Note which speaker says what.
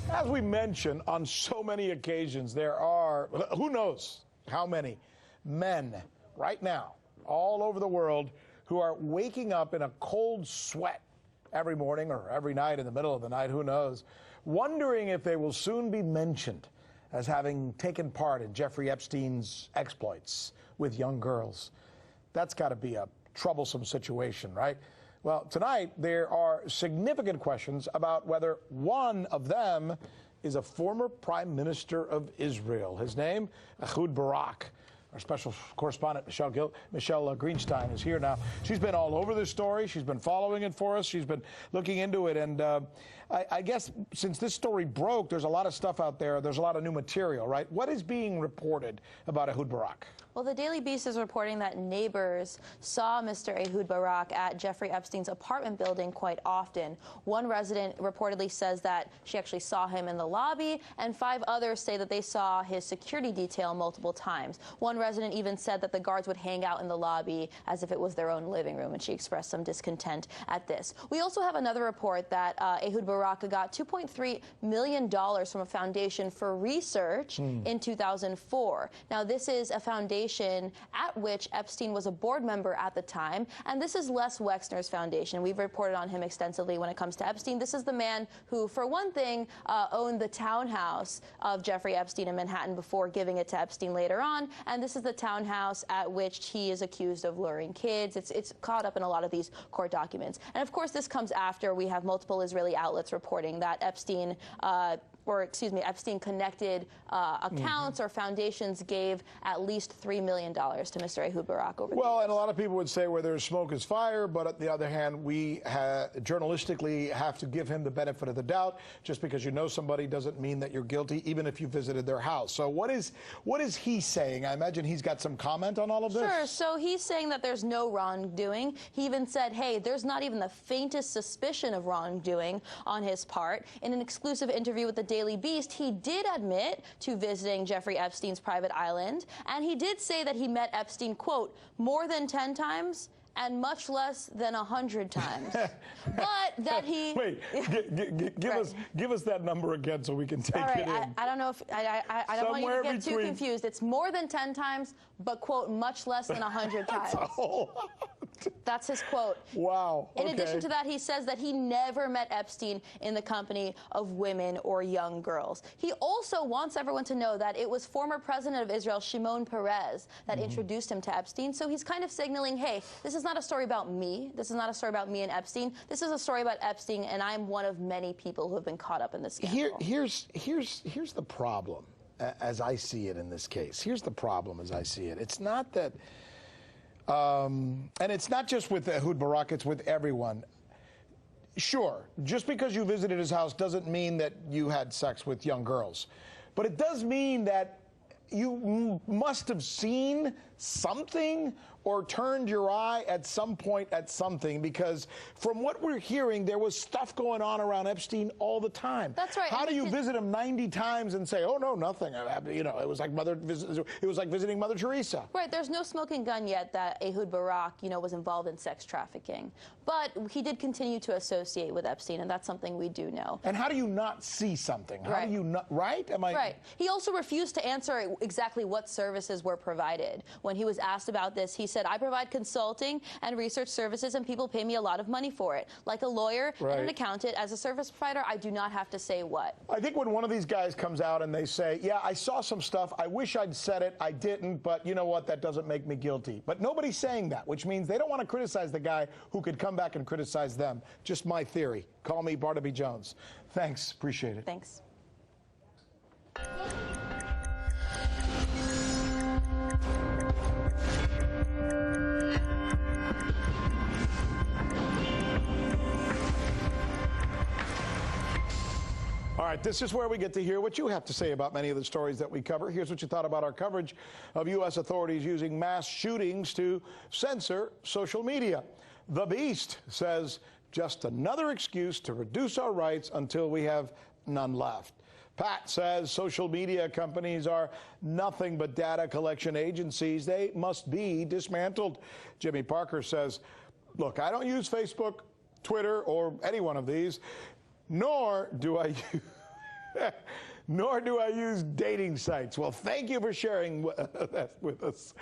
Speaker 1: As we mentioned on so many occasions, there are, who knows how many men right now all over the world who are waking up in a cold sweat every morning or every night in the middle of the night, who knows, wondering if they will soon be mentioned as having taken part in Jeffrey Epstein's exploits with young girls. That's got to be a troublesome situation, right? Well, tonight there are significant questions about whether one of them is a former Prime Minister of Israel. His name, Ehud Barak. Our special correspondent, Michele Greenstein, is here now. She's been all over this story. She's been following it for us. She's been looking into it. And I guess since this story broke, there's a lot of stuff out there. There's a lot of new material, right? What is being reported about Ehud Barak?
Speaker 2: Well, the Daily Beast is reporting that neighbors saw Mr. Ehud Barak at Jeffrey Epstein's apartment building quite often. One resident reportedly says that she actually saw him in the lobby, and 5 others say that they saw his security detail multiple times. One resident even said that the guards would hang out in the lobby as if it was their own living room, and she expressed some discontent at this. We also have another report that Ehud Barak got $2.3 million from a foundation for research in 2004. Now, this is a foundation at which Epstein was a board member at the time, and this is Les Wexner's foundation. We've reported on him extensively when it comes to Epstein. This is the man who, for one thing, owned the townhouse of Jeffrey Epstein in Manhattan before giving it to Epstein later on, and this is the townhouse at which he is accused of luring kids. It's caught up in a lot of these court documents. And of course, this comes after we have multiple Israeli outlets reporting that Epstein Epstein-connected accounts or foundations gave at least $3 million to Mr. Ehud Barak over the years.
Speaker 1: And a lot of people would say where there's smoke is fire, but on the other hand, we journalistically have to give him the benefit of the doubt. Just because you know somebody doesn't mean that you're guilty, even if you visited their house. So what is he saying? I imagine he's got some comment on all of this.
Speaker 2: Sure. So he's saying that there's no wrongdoing. He even said, hey, there's not even the faintest suspicion of wrongdoing on his part. In an exclusive interview with the Daily Beast, he did admit to visiting Jeffrey Epstein's private island, and he did say that he met Epstein, quote, more than 10 times and much less than 100 times. But that he...
Speaker 1: Wait, give us that number again so we can take it in.
Speaker 2: I don't know if... I don't want you to get too confused. It's more than 10 times, but, quote, much less than 100 times.
Speaker 1: That's a whole lot.
Speaker 2: That's his quote.
Speaker 1: Wow.
Speaker 2: In addition to that, he says that he never met Epstein in the company of women or young girls. He also wants everyone to know that it was former president of Israel, Shimon Peres, that introduced him to Epstein. So he's kind of signaling, hey, this is not a story about me. This is not a story about me and Epstein. This is a story about Epstein, and I'm one of many people who have been caught up in this scandal. Here's
Speaker 1: the problem, as I see it in this case. Here's the problem as I see it. It's not that... and it's not just with Ehud Barak, it's with everyone. Sure, just because you visited his house doesn't mean that you had sex with young girls. But it does mean that you must have seen something or turned your eye at some point at something, because from what we're hearing, there was stuff going on around Epstein all the time.
Speaker 2: That's right.
Speaker 1: How do you visit him 90 times and say, oh, no, nothing? You know, it was like visiting Mother Teresa.
Speaker 2: Right. There's no smoking gun yet that Ehud Barak, was involved in sex trafficking. But he did continue to associate with Epstein, and that's something we do know.
Speaker 1: And how do you not see something? How do you not, right?
Speaker 2: Right. He also refused to answer exactly what services were provided. When he was asked about this, he said, I provide consulting and research services, and people pay me a lot of money for it. Like a lawyer and an accountant, as a service provider, I do not have to say what.
Speaker 1: I think when one of these guys comes out and they say, yeah, I saw some stuff, I wish I'd said it, I didn't, but you know what, that doesn't make me guilty. But nobody's saying that, which means they don't want to criticize the guy who could come back and criticize them. Just my theory. Call me Barnaby Jones. Thanks. Appreciate it.
Speaker 2: Thanks.
Speaker 1: All right, this is where we get to hear what you have to say about many of the stories that we cover. Here's what you thought about our coverage of U.S. authorities using mass shootings to censor social media. The Beast says just another excuse to reduce our rights until we have none left. Pat says social media companies are nothing but data collection agencies. They must be dismantled. Jimmy Parker says, look, I don't use Facebook, Twitter, or any one of these, nor do I Nor do I use dating sites. Well, thank you for sharing that with us.